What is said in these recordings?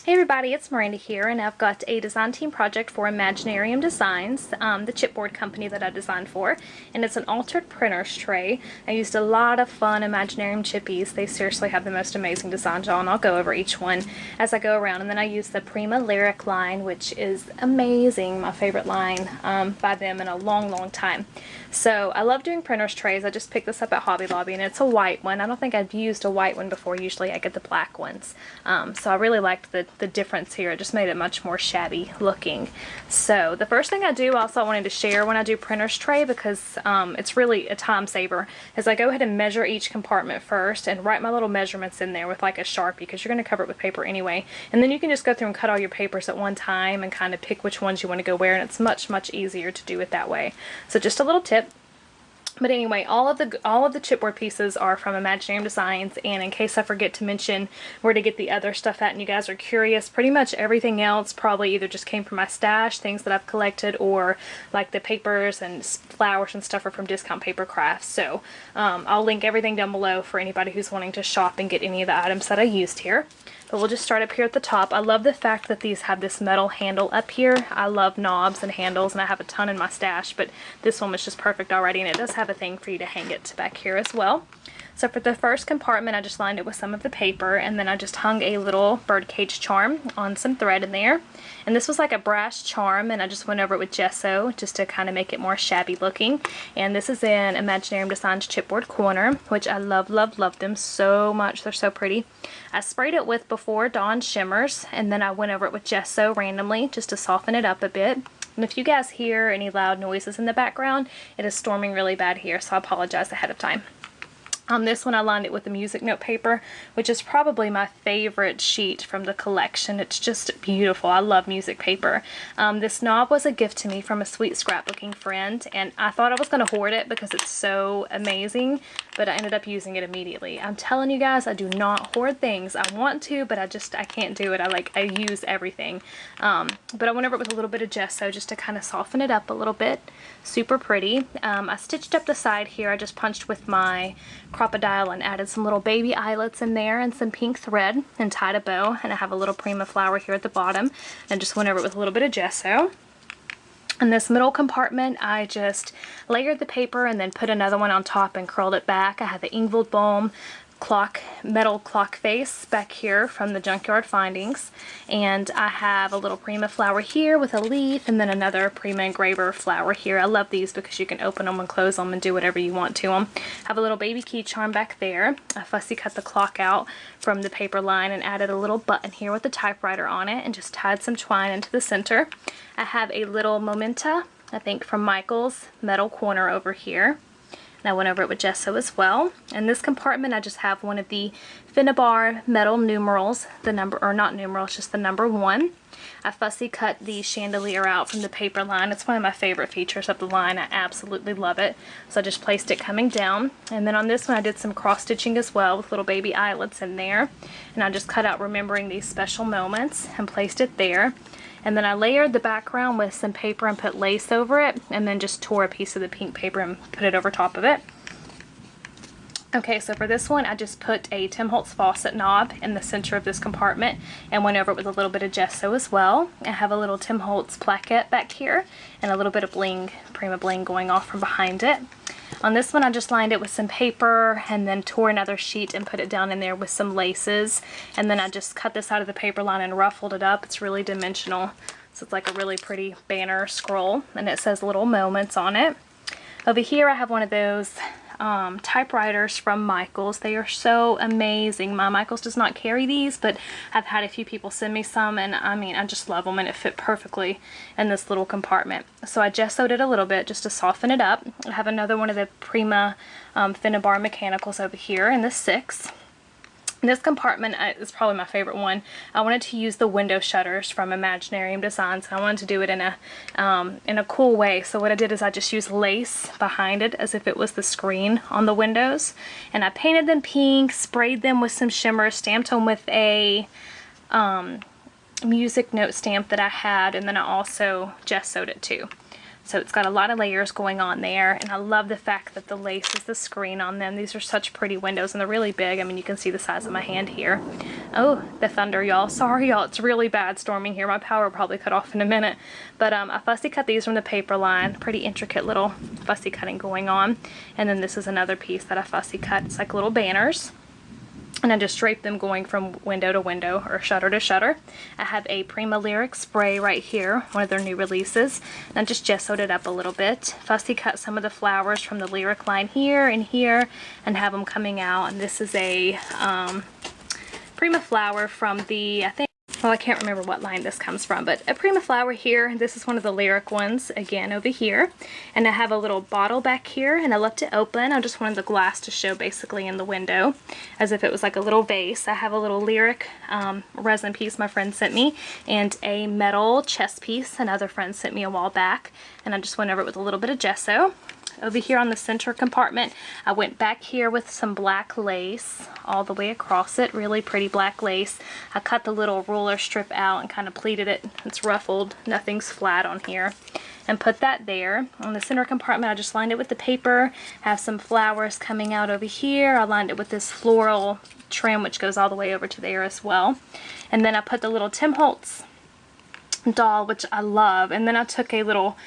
Hey everybody, it's Miranda here, and I've got a design team project for Imaginarium Designs, the chipboard company that I designed for, and it's an altered printer's tray. I used a lot of fun Imaginarium chippies. They seriously have the most amazing designs, y'all, and I'll go over each one as I go around. And then I used the Prima Lyric line, which is amazing, my favorite line by them in a long time. So I love doing printer's trays. I just picked this up at Hobby Lobby, and it's a white one. I don't think I've used a white one before. Usually I get the black ones. So I really liked the difference here. It just made it much more shabby looking. So the first thing I do, also I wanted to share when I do printer's tray, because it's really a time saver, is I go ahead and measure each compartment first and write my little measurements in there with like a Sharpie, because you're going to cover it with paper anyway. And then you can just go through and cut all your papers at one time and kind of pick which ones you want to go where, and it's much easier to do it that way. So just a little tip. But anyway, all of the chipboard pieces are from Imaginarium Designs, and in case I forget to mention where to get the other stuff at and you guys are curious, pretty much everything else probably either just came from my stash, things that I've collected, or like the papers and flowers and stuff are from Discount Paper Crafts. So I'll link everything down below for anybody who's wanting to shop and get any of the items that I used here. But we'll just start up here at the top. I love the fact that these have this metal handle up here. I love knobs and handles, and I have a ton in my stash, but this one was just perfect already, and it does have a thing for you to hang it back here as well. So for the first compartment, I just lined it with some of the paper, and then I just hung a little birdcage charm on some thread in there. And this was like a brass charm, and I just went over it with gesso just to kind of make it more shabby looking. And this is in Imaginarium Designs Chipboard Corner, which I love them so much. They're so pretty. I sprayed it with Before Dawn shimmers, and then I went over it with gesso randomly just to soften it up a bit. And if you guys hear any loud noises in the background, it is storming really bad here, so I apologize ahead of time. On this one, I lined it with the music note paper, which is probably my favorite sheet from the collection. It's just beautiful. I love music paper. This knob was a gift to me from a sweet scrapbooking friend, and I thought I was going to hoard it because it's so amazing, but I ended up using it immediately. I'm telling you guys, I do not hoard things. I want to, but I can't do it. I use everything. But I went over it with a little bit of gesso just to kind of soften it up a little bit. Super pretty. I stitched up the side here. I just punched with my crocodile and added some little baby eyelets in there and some pink thread and tied a bow, and I have a little Prima flower here at the bottom, and just went over it with a little bit of gesso. In this middle compartment, I just layered the paper and then put another one on top and curled it back. I have an Ingvild Bohm metal clock face back here from the Junkyard Findings, and I have a little Prima flower here with a leaf, and then another Prima engraver flower here. I love these because you can open them and close them and do whatever you want to them. I have a little baby key charm back there. I fussy cut the clock out from the paper line and added a little button here with a typewriter on it, and just tied some twine into the center. I have a little memento, I think from Michael's metal corner over here. I went over it with gesso as well. In this compartment, I just have one of the Finnabar metal numerals, the number, or not numerals, just the number 1. I fussy cut the chandelier out from the paper line. It's one of my favorite features of the line. I absolutely love it. So I just placed it coming down. And then on this one, I did some cross stitching as well with little baby eyelets in there. And I just cut out Remembering These Special Moments and placed it there. And then I layered the background with some paper and put lace over it, and then just tore a piece of the pink paper and put it over top of it. Okay, so for this one, I just put a Tim Holtz faucet knob in the center of this compartment and went over it with a little bit of gesso as well. I have a little Tim Holtz plaquette back here and a little bit of bling, Prima bling going off from behind it. On this one, I just lined it with some paper and then tore another sheet and put it down in there with some laces. And then I just cut this out of the paper line and ruffled it up. It's really dimensional, so it's like a really pretty banner scroll, and it says Little Moments on it. Over here, I have one of those typewriters from Michael's. They are so amazing. My Michael's does not carry these, but I've had a few people send me some, and I mean, I just love them, and it fit perfectly in this little compartment. So I gessoed it a little bit just to soften it up. I have another one of the Prima Finnabar mechanicals over here in the 6. This compartment is probably my favorite one. I wanted to use the window shutters from Imaginarium Designs, and I wanted to do it in a cool way. So what I did is I just used lace behind it as if it was the screen on the windows, and I painted them pink, sprayed them with some shimmer, stamped them with a music note stamp that I had, and then I also gessoed it too. So it's got a lot of layers going on there, and I love the fact that the lace is the screen on them. These are such pretty windows, and they're really big. I mean, you can see the size of my hand here. Oh, the thunder, y'all. Sorry, y'all. It's really bad storming here. My power will probably cut off in a minute. But I fussy cut these from the paper line. Pretty intricate little fussy cutting going on. And then this is another piece that I fussy cut. It's like little banners. And I just drape them going from window to window or shutter to shutter. I have a Prima Lyric spray right here, one of their new releases. And I just gessoed it up a little bit. Fussy cut some of the flowers from the Lyric line here and here and have them coming out. And this is a Prima flower from the, I think, well, I can't remember what line this comes from, but a Prima flower here. This is one of the Lyric ones, again, over here. And I have a little bottle back here, and I left it open. I just wanted the glass to show basically in the window, as if it was like a little vase. I have a little Lyric resin piece my friend sent me, and a metal chest piece another friend sent me a while back. And I just went over it with a little bit of gesso. Over here on the center compartment, I went back here with some black lace all the way across it. Really pretty black lace. I cut the little ruler strip out and kind of pleated it. It's ruffled. Nothing's flat on here. And put that there. On the center compartment, I just lined it with the paper. Have some flowers coming out over here. I lined it with this floral trim, which goes all the way over to there as well. And then I put the little Tim Holtz doll, which I love. And then I took a little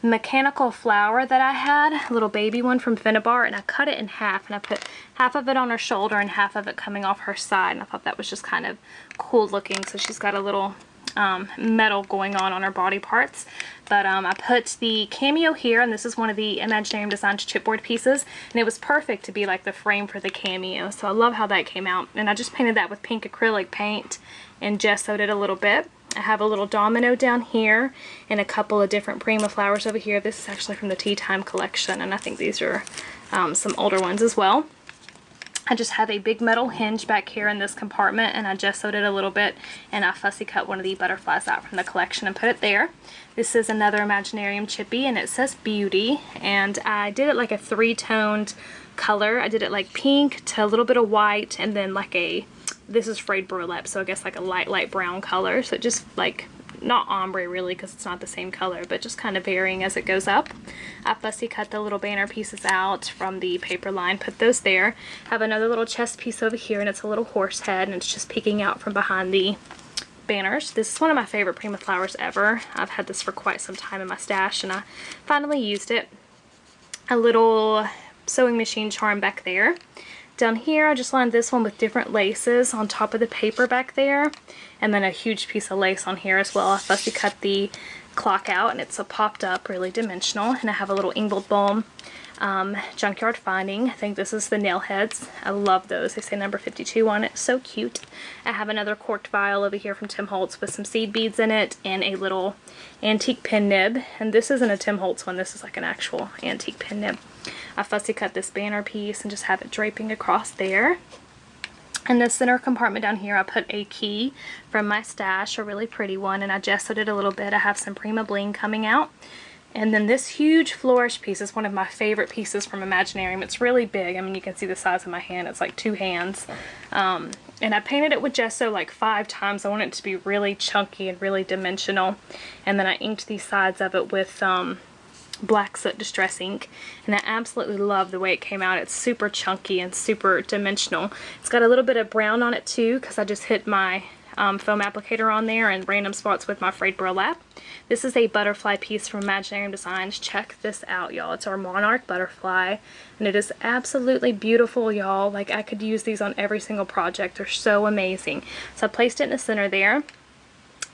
mechanical flower that I had, a little baby one from Finnabar, and I cut it in half, and I put half of it on her shoulder and half of it coming off her side, and I thought that was just kind of cool looking. So she's got a little metal going on her body parts. But I put the cameo here, and this is one of the Imaginarium Designs chipboard pieces, and it was perfect to be like the frame for the cameo. So I love how that came out, and I just painted that with pink acrylic paint and gessoed it a little bit. I have a little domino down here and a couple of different Prima flowers over here. This is actually from the Tea Time collection, and I think these are some older ones as well. I just have a big metal hinge back here in this compartment, and I gessoed it a little bit, and I fussy cut one of the butterflies out from the collection and put it there. This is another Imaginarium chippy, and it says Beauty, and I did it like a three-toned color. I did it like pink to a little bit of white, and then like a, this is frayed burlap, so I guess like a light brown color. So just like, not ombre really, because it's not the same color, but just kind of varying as it goes up. I fussy cut the little banner pieces out from the paper line, put those there. Have another little chest piece over here, and it's a little horse head, and it's just peeking out from behind the banners. This is one of my favorite Prima flowers ever. I've had this for quite some time in my stash, and I finally used it. A little sewing machine charm back there. Down here, I just lined this one with different laces on top of the paper back there, and then a huge piece of lace on here as well. I fussy cut the clock out, and it's a popped up, really dimensional. And I have a little Ingvold Bohm Junkyard Finding. I think this is the nail heads. I love those. They say number 52 on it. So cute. I have another corked vial over here from Tim Holtz with some seed beads in it and a little antique pin nib. And this isn't a Tim Holtz one. This is like an actual antique pin nib. I fussy cut this banner piece and just have it draping across there. In the center compartment down here, I put a key from my stash, a really pretty one, and I gessoed it a little bit. I have some Prima bling coming out. And then this huge flourish piece is one of my favorite pieces from Imaginarium. It's really big. I mean, you can see the size of my hand. It's like 2 hands. And I painted it with gesso like 5 times. I want it to be really chunky and really dimensional. And then I inked the sides of it with black soot distress ink, and I absolutely love the way it came out. It's super chunky and super dimensional. It's got a little bit of brown on it too, because I just hit my foam applicator on there and random spots with my frayed burlap. This is a butterfly piece from Imaginarium Designs. Check this out, y'all. It's our monarch butterfly, and it is absolutely beautiful, y'all. Like, I could use these on every single project. They're so amazing. So I placed it in the center there.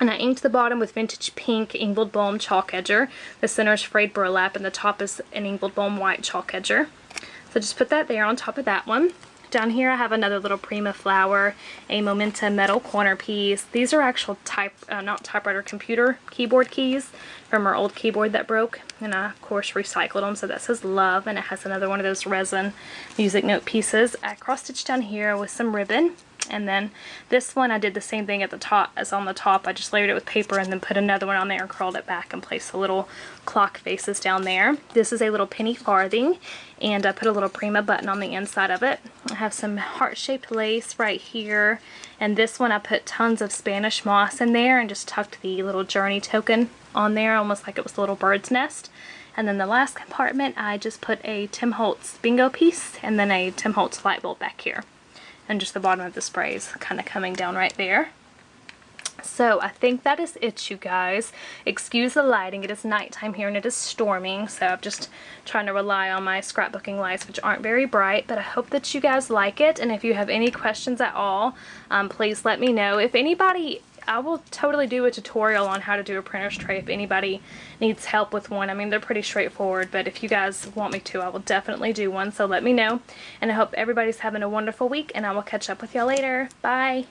And I inked the bottom with vintage pink Ingvold Bohm chalk edger. The center is frayed burlap, and the top is an Ingvold Bohm white chalk edger. So just put that there on top of that one. Down here I have another little Prima flower, a Momenta metal corner piece. These are actual not typewriter, computer keyboard keys from our old keyboard that broke. And I, of course, recycled them. So that says love, and it has another one of those resin music note pieces. I cross-stitched down here with some ribbon. And then this one I did the same thing at the top as on the top. I just layered it with paper and then put another one on there and curled it back and placed the little clock faces down there. This is a little penny farthing, and I put a little Prima button on the inside of it. I have some heart-shaped lace right here, and this one I put tons of Spanish moss in there and just tucked the little journey token on there, almost like it was a little bird's nest. And then the last compartment, I just put a Tim Holtz bingo piece and then a Tim Holtz light bulb back here. And just the bottom of the spray is kind of coming down right there. So I think that is it, you guys. Excuse the lighting, it is nighttime here and it is storming, so I'm just trying to rely on my scrapbooking lights, which aren't very bright, but I hope that you guys like it. And if you have any questions at all, please let me know. If anybody, I will totally do a tutorial on how to do a printer's tray if anybody needs help with one. I mean, they're pretty straightforward, but if you guys want me to, I will definitely do one, so let me know. And I hope everybody's having a wonderful week, and I will catch up with y'all later. Bye!